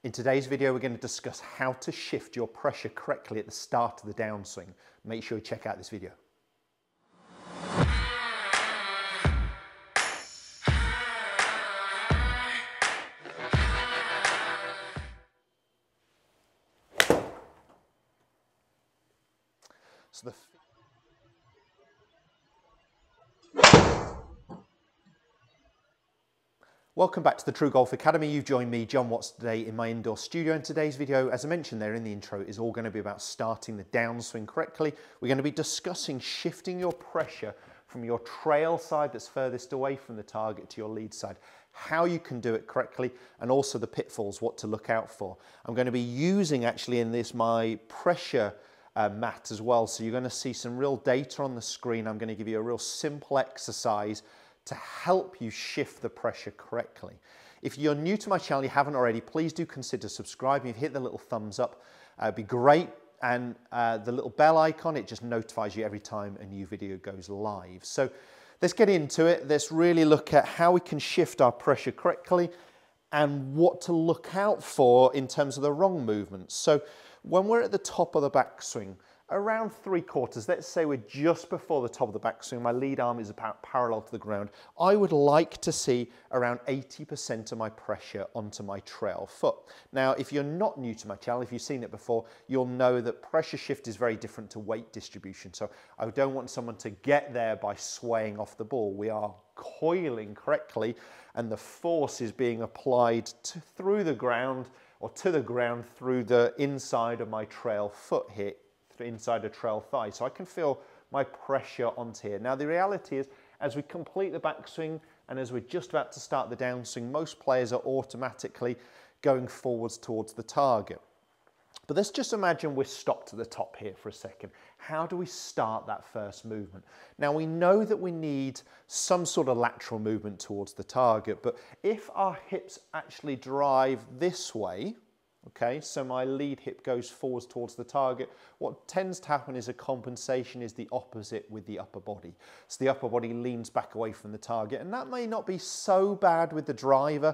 In today's video, we're going to discuss how to shift your pressure correctly at the start of the downswing. Make sure you check out this video. So Welcome back to the TruGolf Academy. You've joined me, Jon Watts, today in my indoor studio. And today's video, as I mentioned there in the intro, is all going to be about starting the downswing correctly. We're going to be discussing shifting your pressure from your trail side that's furthest away from the target to your lead side, how you can do it correctly, and also the pitfalls, what to look out for. I'm going to be using actually in this my pressure mat as well. So you're going to see some real data on the screen. I'm going to give you a real simple exercise to help you shift the pressure correctly. If you're new to my channel, you haven't already, please do consider subscribing. If you hit the little thumbs up, it'd be great. And the little bell icon, it just notifies you every time a new video goes live. So let's get into it. Let's really look at how we can shift our pressure correctly and what to look out for in terms of the wrong movements. So when we're at the top of the backswing, around 3/4, let's say we're just before the top of the backswing, my lead arm is about parallel to the ground, I would like to see around 80% of my pressure onto my trail foot. Now, if you're not new to my channel, if you've seen it before, you'll know that pressure shift is very different to weight distribution. So I don't want someone to get there by swaying off the ball. We are coiling correctly and the force is being applied through the ground or to the ground through the inside of my trail foot here, inside a trail thigh, so I can feel my pressure onto here. Now the reality is, as we complete the backswing and as we're just about to start the downswing, most players are automatically going forwards towards the target. But let's just imagine we're stopped at the top here for a second. How do we start that first movement? Now we know that we need some sort of lateral movement towards the target, but if our hips actually drive this way, okay, so my lead hip goes forwards towards the target, what tends to happen is a compensation is the opposite with the upper body. So the upper body leans back away from the target, and that may not be so bad with the driver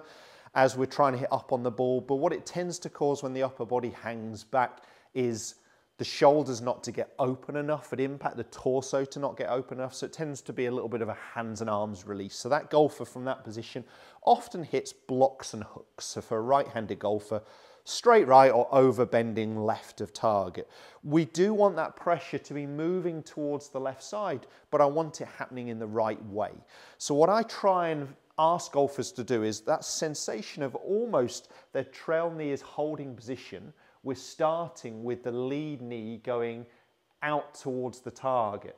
as we're trying to hit up on the ball, but what it tends to cause when the upper body hangs back is the shoulders not to get open enough at impact, the torso to not get open enough, so it tends to be a little bit of a hands and arms release. So that golfer from that position often hits blocks and hooks. So for a right-handed golfer, straight right or over bending left of target. We do want that pressure to be moving towards the left side, but I want it happening in the right way. So what I try and ask golfers to do is that sensation of almost their trail knee is holding position. We're starting with the lead knee going out towards the target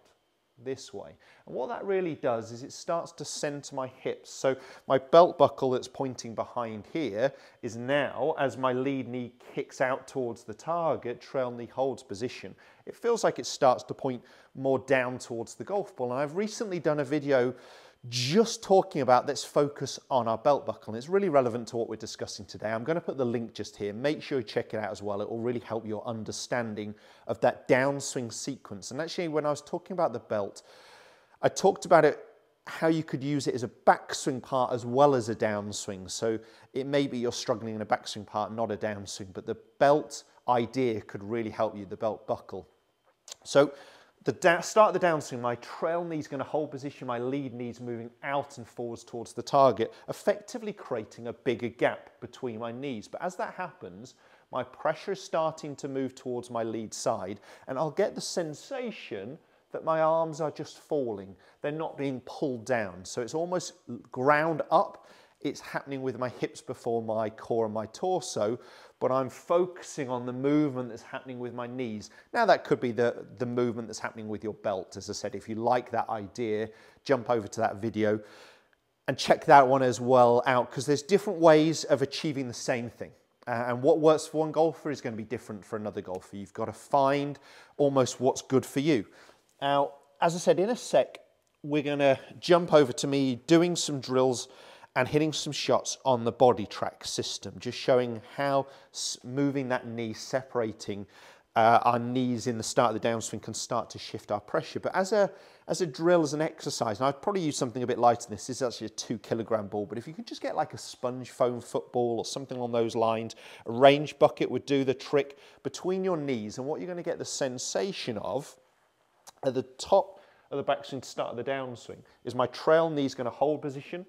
this way. And what that really does is it starts to center my hips. So my belt buckle that's pointing behind here is now, as my lead knee kicks out towards the target, trail knee holds position. It feels like it starts to point more down towards the golf ball. And I've recently done a video just talking about let's focus on our belt buckle, and it's really relevant to what we're discussing today. I'm going to put the link just here. Make sure you check it out as well. It will really help your understanding of that downswing sequence. And actually, when I was talking about the belt, I talked about it, how you could use it as a backswing part as well as a downswing. So it may be you're struggling in a backswing part, not a downswing, but the belt idea could really help you, the belt buckle. So start the downswing, my trail knee is going to hold position, my lead knee is moving out and forwards towards the target, effectively creating a bigger gap between my knees. But as that happens, my pressure is starting to move towards my lead side, and I'll get the sensation that my arms are just falling. They're not being pulled down. So it's almost ground up. It's happening with my hips before my core and my torso, but I'm focusing on the movement that's happening with my knees. Now that could be the movement that's happening with your belt. As I said, if you like that idea, jump over to that video and check that one as well out, because there's different ways of achieving the same thing. And what works for one golfer is going to be different for another golfer. You've got to find almost what's good for you. Now, as I said, in a sec, we're going to jump over to me doing some drills and hitting some shots on the body track system, just showing how moving that knee, separating our knees in the start of the downswing can start to shift our pressure. But as as a drill, as an exercise, and I'd probably use something a bit lighter than this. This is actually a 2 kilogram ball, but if you could just get like a sponge foam football or something along those lines, a range bucket would do the trick between your knees. And what you're going to get the sensation of at the top of the backswing to start of the downswing is my trail knee is going to hold position,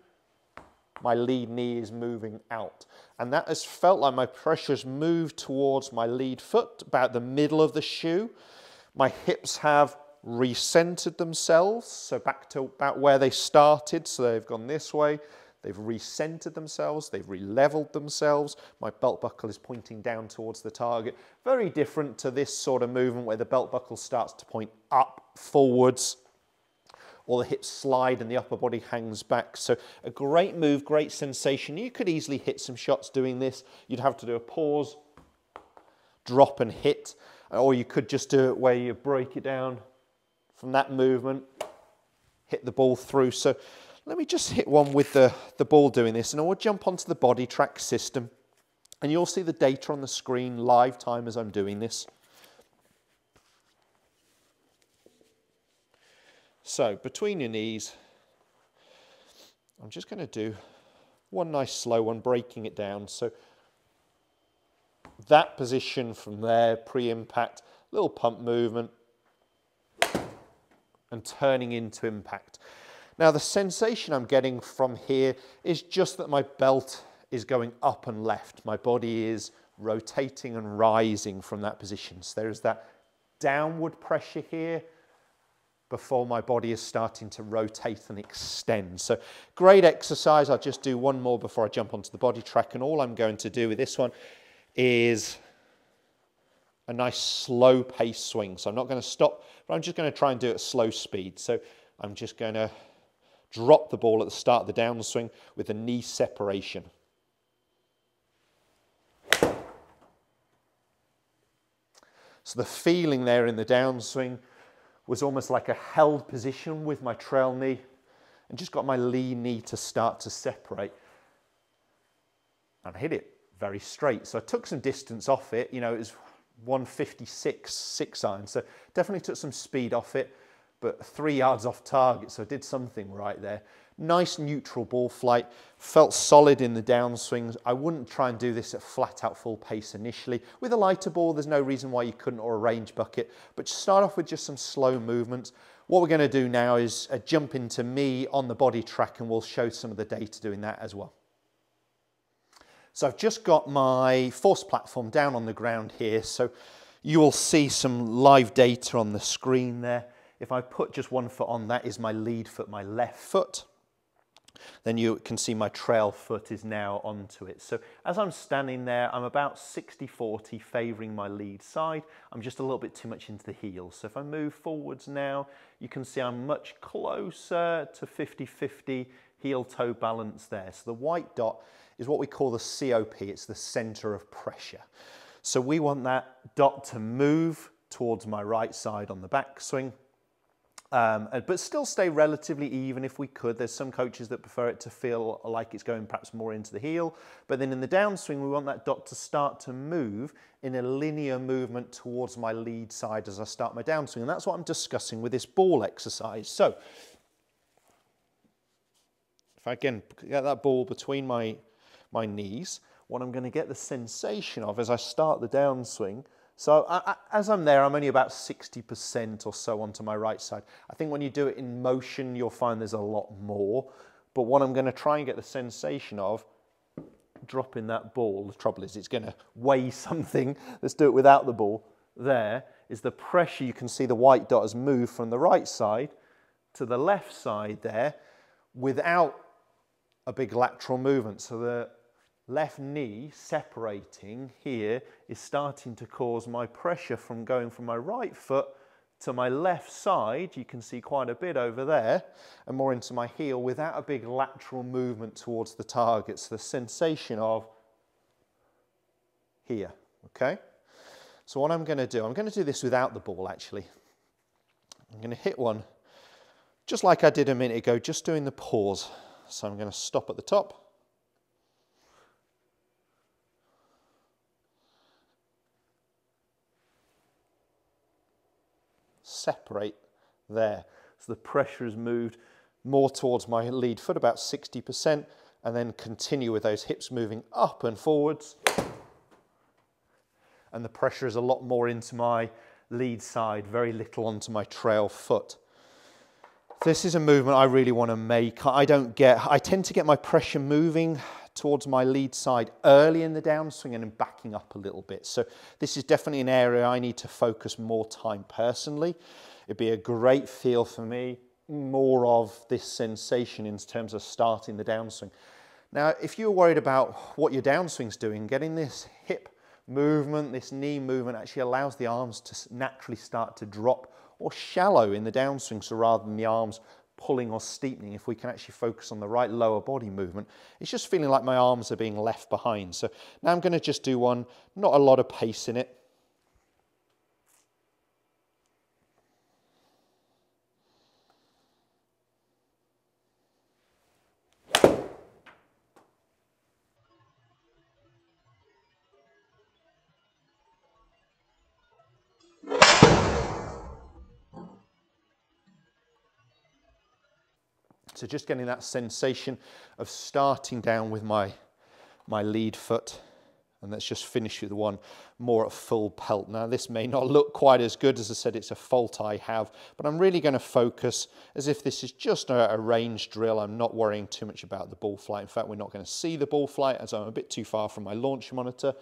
my lead knee is moving out. And that has felt like my pressure's moved towards my lead foot, about the middle of the shoe. My hips have recentered themselves, so back to about where they started, so they've gone this way, they've recentered themselves, they've re-leveled themselves, my belt buckle is pointing down towards the target. Very different to this sort of movement where the belt buckle starts to point up, forwards, or the hips slide and the upper body hangs back. So a great move, great sensation. You could easily hit some shots doing this. You'd have to do a pause, drop and hit, or you could just do it where you break it down from that movement, hit the ball through. So let me just hit one with the ball doing this, and I will jump onto the body track system, and you'll see the data on the screen live time as I'm doing this. So between your knees, I'm just going to do one nice slow one, breaking it down. So that position from there, pre-impact, little pump movement, and turning into impact. Now the sensation I'm getting from here is just that my belt is going up and left. My body is rotating and rising from that position. So there is that downward pressure here before my body is starting to rotate and extend. So great exercise. I'll just do one more before I jump onto the body track, and all I'm going to do with this one is a nice slow pace swing. So I'm not going to stop, but I'm just going to try and do it at slow speed. So I'm just going to drop the ball at the start of the downswing with the knee separation. So the feeling there in the downswing was almost like a held position with my trail knee, and just got my lead knee to start to separate. And I hit it very straight. So I took some distance off it. You know, it was 156 6-iron, so definitely took some speed off it, but 3 yards off target, so I did something right there. Nice neutral ball flight, felt solid in the downswings. I wouldn't try and do this at flat out full pace initially. With a lighter ball, there's no reason why you couldn't, or a range bucket, but start off with just some slow movements. What we're going to do now is jump into me on the body track, and we'll show some of the data doing that as well. So I've just got my force platform down on the ground here, so you will see some live data on the screen there. If I put just one foot on, that is my lead foot, my left foot. Then you can see my trail foot is now onto it. So as I'm standing there, I'm about 60-40 favouring my lead side. I'm just a little bit too much into the heels. So if I move forwards now, you can see I'm much closer to 50-50 heel-toe balance there. So the white dot is what we call the COP. It's the centre of pressure. So we want that dot to move towards my right side on the backswing. But still stay relatively even if we could. There's some coaches that prefer it to feel like it's going perhaps more into the heel. But then in the downswing, we want that dot to start to move in a linear movement towards my lead side as I start my downswing. And that's what I'm discussing with this ball exercise. So if I again get that ball between my knees, what I'm going to get the sensation of as I start the downswing. So as I'm there, I'm only about 60% or so onto my right side. I think when you do it in motion, you'll find there's a lot more. But what I'm going to try and get the sensation of, dropping that ball, the trouble is it's going to weigh something. Let's do it without the ball. There is the pressure. You can see the white dot has moved from the right side to the left side there without a big lateral movement. So the left knee separating here is starting to cause my pressure from going from my right foot to my left side. You can see quite a bit over there, and more into my heel without a big lateral movement towards the target. So the sensation of here, okay? So what I'm going to do this without the ball actually. I'm going to hit one just like I did a minute ago, just doing the pause. So I'm going to stop at the top. Separate there. So the pressure has moved more towards my lead foot, about 60%, and then continue with those hips moving up and forwards. And the pressure is a lot more into my lead side, very little onto my trail foot. This is a movement I really want to make. I tend to get my pressure moving towards my lead side early in the downswing and then backing up a little bit. So this is definitely an area I need to focus more time personally. It'd be a great feel for me, more of this sensation in terms of starting the downswing. Now, if you're worried about what your downswing's doing, getting this hip movement, this knee movement actually allows the arms to naturally start to drop or shallow in the downswing, so rather than the arms pulling or steepening, if we can actually focus on the right lower body movement, it's just feeling like my arms are being left behind. So now I'm going to just do one, not a lot of pace in it. So just getting that sensation of starting down with my lead foot. And let's just finish with one more at full pelt. Now this may not look quite as good, as I said, it's a fault I have, but I'm really going to focus as if this is just a range drill. I'm not worrying too much about the ball flight. In fact, we're not going to see the ball flight as I'm a bit too far from my launch monitor,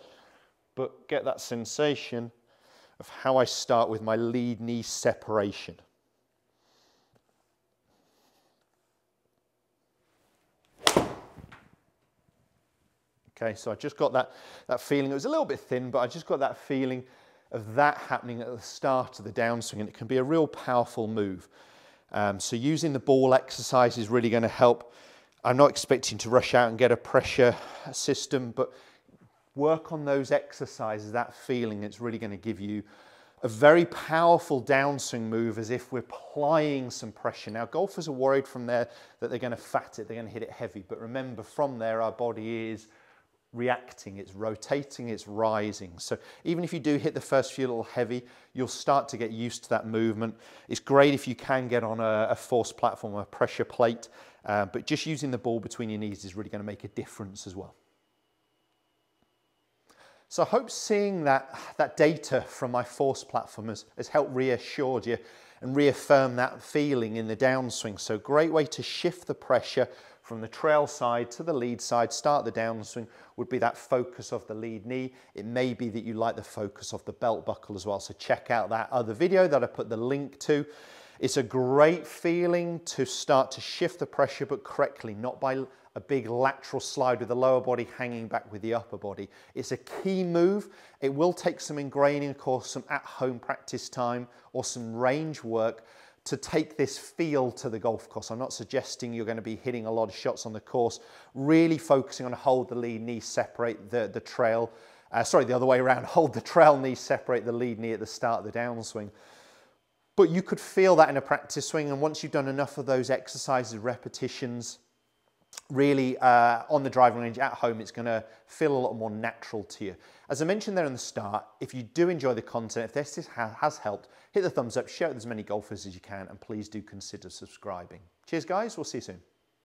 but get that sensation of how I start with my lead knee separation. Okay, so I just got that feeling. It was a little bit thin, but I just got that feeling of that happening at the start of the downswing, and it can be a real powerful move. So using the ball exercise is really going to help. I'm not expecting to rush out and get a pressure system, but work on those exercises, that feeling. It's really going to give you a very powerful downswing move, as if we're applying some pressure. Now, golfers are worried from there that they're going to fat it, they're going to hit it heavy. But remember, from there, our body is reacting, it's rotating, it's rising. So even if you do hit the first few a little heavy, you'll start to get used to that movement. It's great if you can get on a forced platform, a pressure plate, but just using the ball between your knees is really going to make a difference as well. So I hope seeing that data from my forced platform has helped reassure you and reaffirm that feeling in the downswing. So great way to shift the pressure from the trail side to the lead side, start the downswing, would be that focus of the lead knee. It may be that you like the focus of the belt buckle as well. So check out that other video that I put the link to. It's a great feeling to start to shift the pressure, but correctly, not by a big lateral slide with the lower body hanging back with the upper body. It's a key move. It will take some ingraining, of course, some at-home practice time or some range work to take this feel to the golf course. I'm not suggesting you're going to be hitting a lot of shots on the course, really focusing on hold the lead knee, separate the trail, sorry, the other way around, hold the trail knee, separate the lead knee at the start of the downswing. But you could feel that in a practice swing, and once you've done enough of those exercises, repetitions, really on the driving range at home, it's going to feel a lot more natural to you. As I mentioned there in the start, if you do enjoy the content, if this has helped, hit the thumbs up, share it with as many golfers as you can, and please do consider subscribing. Cheers guys, we'll see you soon.